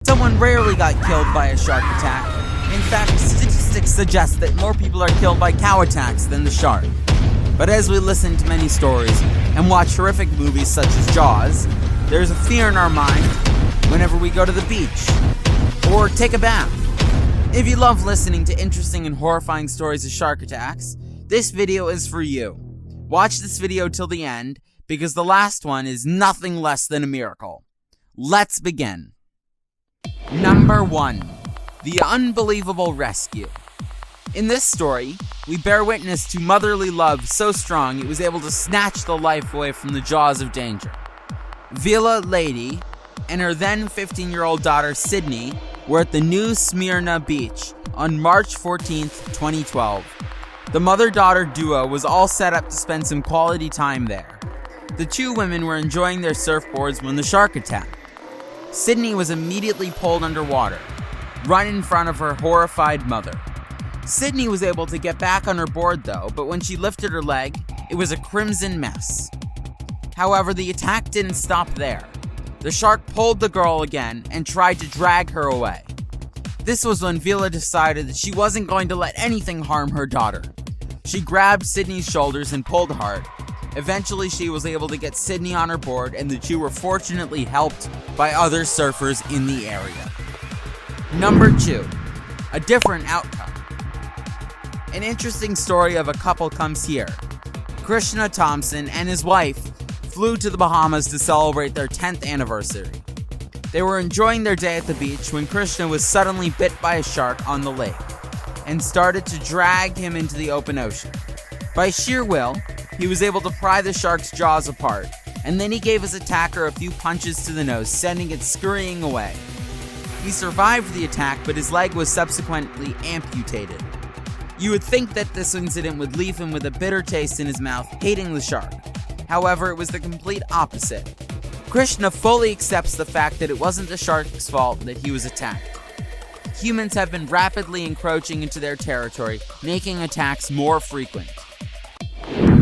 Someone rarely got killed by a shark attack. In fact, statistics suggest that more people are killed by cow attacks than the shark. But as we listen to many stories and watch horrific movies such as Jaws, there's a fear in our mind whenever we go to the beach or take a bath. If you love listening to interesting and horrifying stories of shark attacks, this video is for you. Watch this video till the end, because the last one is nothing less than a miracle. Let's begin. Number 1. The Unbelievable Rescue. In this story, we bear witness to motherly love so strong it was able to snatch the life away from the jaws of danger. Vela lady and her then 15-year-old daughter Sydney were at the new Smyrna Beach on March 14th, 2012. The mother-daughter duo was all set up to spend some quality time there. The two women were enjoying their surfboards when the shark attacked. Sydney was immediately pulled underwater, right in front of her horrified mother. Sydney was able to get back on her board though, but when she lifted her leg, it was a crimson mess. However, the attack didn't stop there. The shark pulled the girl again and tried to drag her away. This was when Vela decided that she wasn't going to let anything harm her daughter. She grabbed Sydney's shoulders and pulled hard. Eventually, she was able to get Sydney on her board, and the two were fortunately helped by other surfers in the area. Number 2. A different outcome. An interesting story of a couple comes here. Krishna Thompson and his wife flew to the Bahamas to celebrate their 10th anniversary. They were enjoying their day at the beach when Krishna was suddenly bit by a shark on the lake and started to drag him into the open ocean. By sheer will, he was able to pry the shark's jaws apart, and then he gave his attacker a few punches to the nose, sending it scurrying away. He survived the attack, but his leg was subsequently amputated. You would think that this incident would leave him with a bitter taste in his mouth, hating the shark. However, it was the complete opposite. Krishna fully accepts the fact that it wasn't the shark's fault that he was attacked. Humans have been rapidly encroaching into their territory, making attacks more frequent.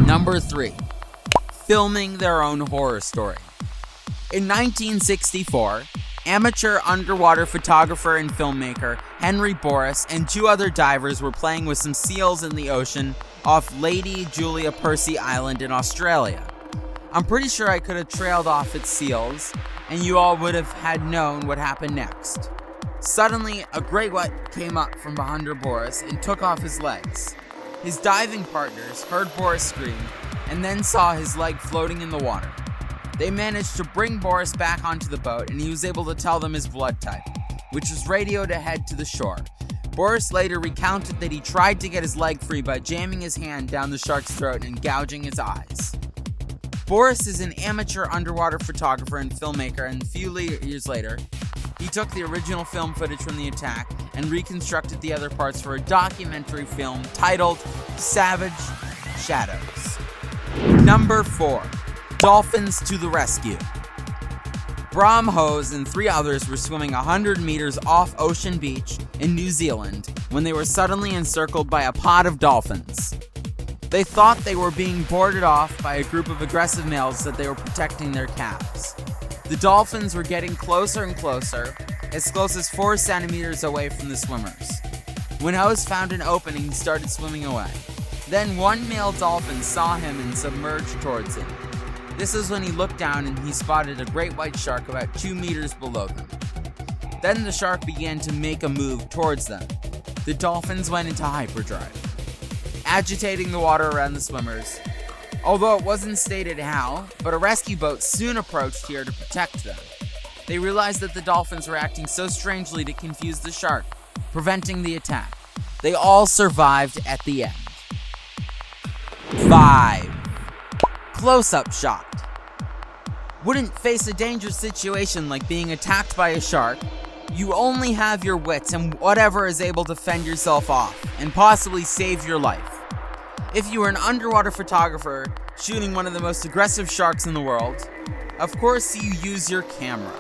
Number 3. Filming their own horror story. In 1964, amateur underwater photographer and filmmaker Henry Boris and 2 other divers were playing with some seals in the ocean off Lady Julia Percy Island in Australia. I'm pretty sure I could have trailed off its seals, and you all would have had known what happened next. Suddenly, a great white came up from behind Boris and took off his legs. His diving partners heard Boris scream and then saw his leg floating in the water. They managed to bring Boris back onto the boat, and he was able to tell them his blood type, which was radioed ahead to the shore. Boris later recounted that he tried to get his leg free by jamming his hand down the shark's throat and gouging his eyes. Boris is an amateur underwater photographer and filmmaker, and a few years later, he took the original film footage from the attack and reconstructed the other parts for a documentary film titled Savage Shadows. Number 4. Dolphins to the rescue. Bram Hose and 3 others were swimming 100 meters off Ocean Beach in New Zealand when they were suddenly encircled by a pod of dolphins. They thought they were being boarded off by a group of aggressive males that they were protecting their calves. The dolphins were getting closer and closer, as close as 4 centimeters away from the swimmers. When Hose found an opening, he started swimming away. Then one male dolphin saw him and submerged towards him. This is when he looked down and he spotted a great white shark about 2 meters below them. Then the shark began to make a move towards them. The dolphins went into hyperdrive, agitating the water around the swimmers. Although it wasn't stated how, but a rescue boat soon approached here to protect them. They realized that the dolphins were acting so strangely to confuse the shark, preventing the attack. They all survived at the end. 5. Close-up shot. Wouldn't face a dangerous situation like being attacked by a shark. You only have your wits and whatever is able to fend yourself off and possibly save your life. If you were an underwater photographer shooting one of the most aggressive sharks in the world, of course you use your camera.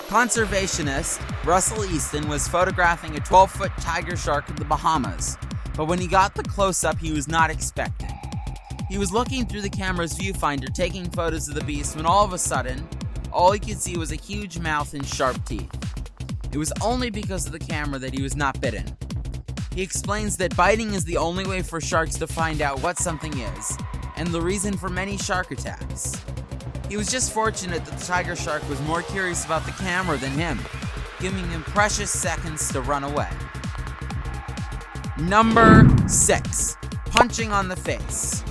Conservationist Russell Easton was photographing a 12-foot tiger shark in the Bahamas, but when he got the close-up he was not expecting. He was looking through the camera's viewfinder taking photos of the beast when all of a sudden, all he could see was a huge mouth and sharp teeth. It was only because of the camera that he was not bitten. He explains that biting is the only way for sharks to find out what something is, and the reason for many shark attacks. He was just fortunate that the tiger shark was more curious about the camera than him, giving him precious seconds to run away. Number 6. Punching on the face.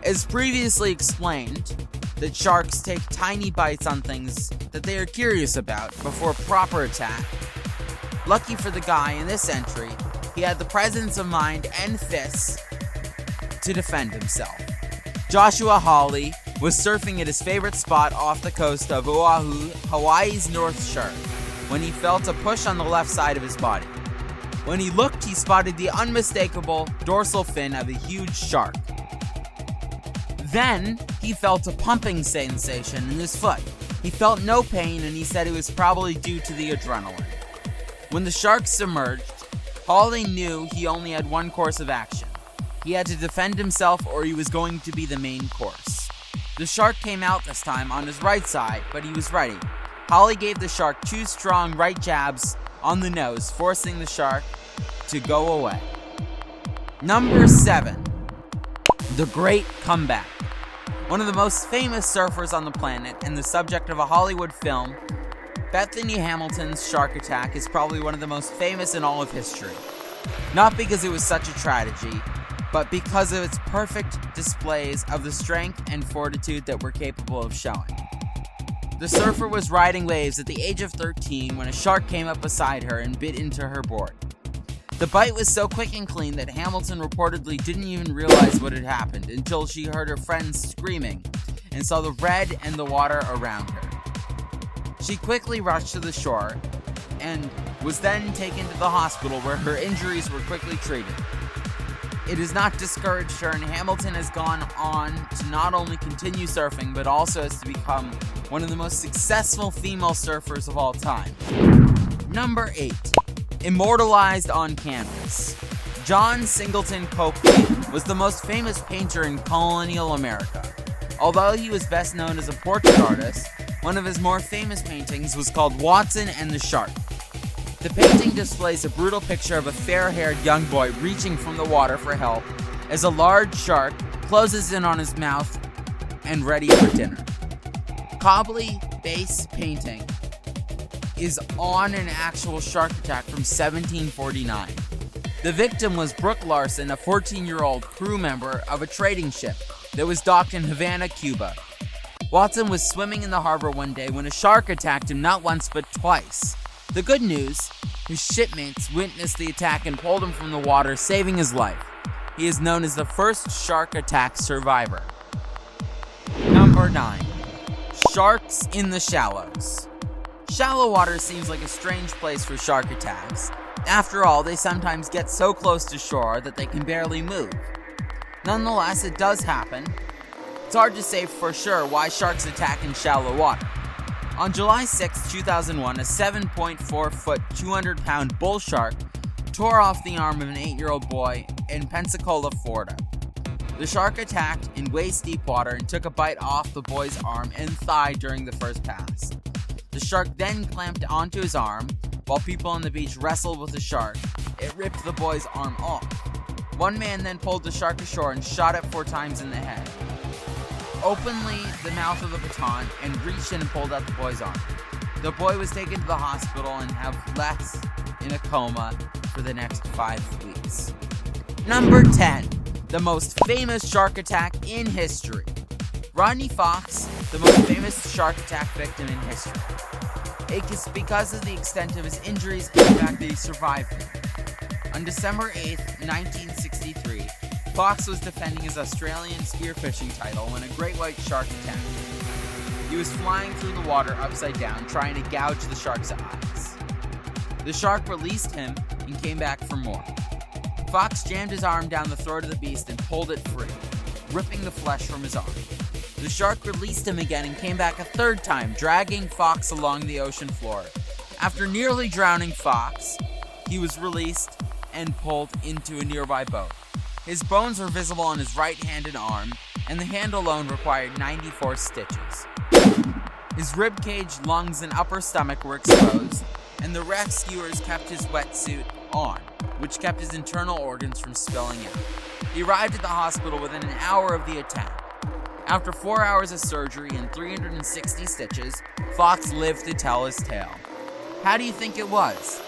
As previously explained, that sharks take tiny bites on things that they are curious about before proper attack. Lucky for the guy in this entry, he had the presence of mind and fists to defend himself. Joshua Hawley was surfing at his favorite spot off the coast of Oahu, Hawaii's North Shore, when he felt a push on the left side of his body. When he looked, he spotted the unmistakable dorsal fin of a huge shark. Then, he felt a pumping sensation in his foot. He felt no pain, and he said it was probably due to the adrenaline. When the shark submerged, Hawley knew he only had one course of action. He had to defend himself or he was going to be the main course. The shark came out this time on his right side, but he was ready. Hawley gave the shark 2 strong right jabs on the nose, forcing the shark to go away. Number 7. The Great Comeback. One of the most famous surfers on the planet and the subject of a Hollywood film, Bethany Hamilton's shark attack is probably one of the most famous in all of history. Not because it was such a tragedy, but because of its perfect displays of the strength and fortitude that we're capable of showing. The surfer was riding waves at the age of 13 when a shark came up beside her and bit into her board. The bite was so quick and clean that Hamilton reportedly didn't even realize what had happened until she heard her friends screaming and saw the red and the water around her. She quickly rushed to the shore and was then taken to the hospital where her injuries were quickly treated. It has not discouraged her, and Hamilton has gone on to not only continue surfing but also has to become one of the most successful female surfers of all time. Number 8. Immortalized on canvas. John Singleton Copley was the most famous painter in colonial America. Although he was best known as a portrait artist, one of his more famous paintings was called Watson and the Shark. The painting displays a brutal picture of a fair-haired young boy reaching from the water for help as a large shark closes in on his mouth and ready for dinner. Copley's base painting is on an actual shark attack from 1749. The victim was Brooke Larson, a 14-year-old crew member of a trading ship that was docked in Havana, Cuba. Watson was swimming in the harbor one day when a shark attacked him not once but twice. The good news, his shipmates witnessed the attack and pulled him from the water, saving his life. He is known as the first shark attack survivor. Number 9. Sharks in the shallows. Shallow water seems like a strange place for shark attacks. After all, they sometimes get so close to shore that they can barely move. Nonetheless, it does happen. It's hard to say for sure why sharks attack in shallow water. On July 6, 2001, a 7.4-foot, 200-pound bull shark tore off the arm of an 8-year-old boy in Pensacola, Florida. The shark attacked in waist-deep water and took a bite off the boy's arm and thigh during the first pass. The shark then clamped onto his arm. While people on the beach wrestled with the shark, it ripped the boy's arm off. One man then pulled the shark ashore and shot it 4 times in the head. Openly the mouth of the baton and reached in and pulled out the boy's arm. The boy was taken to the hospital and have left in a coma for the next 5 weeks. Number 10. The most famous shark attack in history. Rodney Fox, the most famous shark attack victim in history. It is because of the extent of his injuries and the fact that he survived them. On December 8, 1963, Fox was defending his Australian spearfishing title when a great white shark attacked him. He was flying through the water upside down, trying to gouge the shark's eyes. The shark released him and came back for more. Fox jammed his arm down the throat of the beast and pulled it free, ripping the flesh from his arm. The shark released him again and came back a 3rd time, dragging Fox along the ocean floor. After nearly drowning Fox, he was released and pulled into a nearby boat. His bones were visible on his right hand and arm, and the hand alone required 94 stitches. His rib cage, lungs, and upper stomach were exposed, and the rescuers kept his wetsuit on, which kept his internal organs from spilling out. He arrived at the hospital within an hour of the attack. After 4 hours of surgery and 360 stitches, Fox lived to tell his tale. How do you think it was?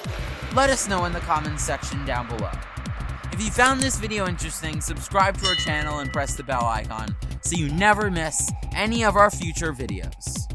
Let us know in the comments section down below. If you found this video interesting, subscribe to our channel and press the bell icon so you never miss any of our future videos.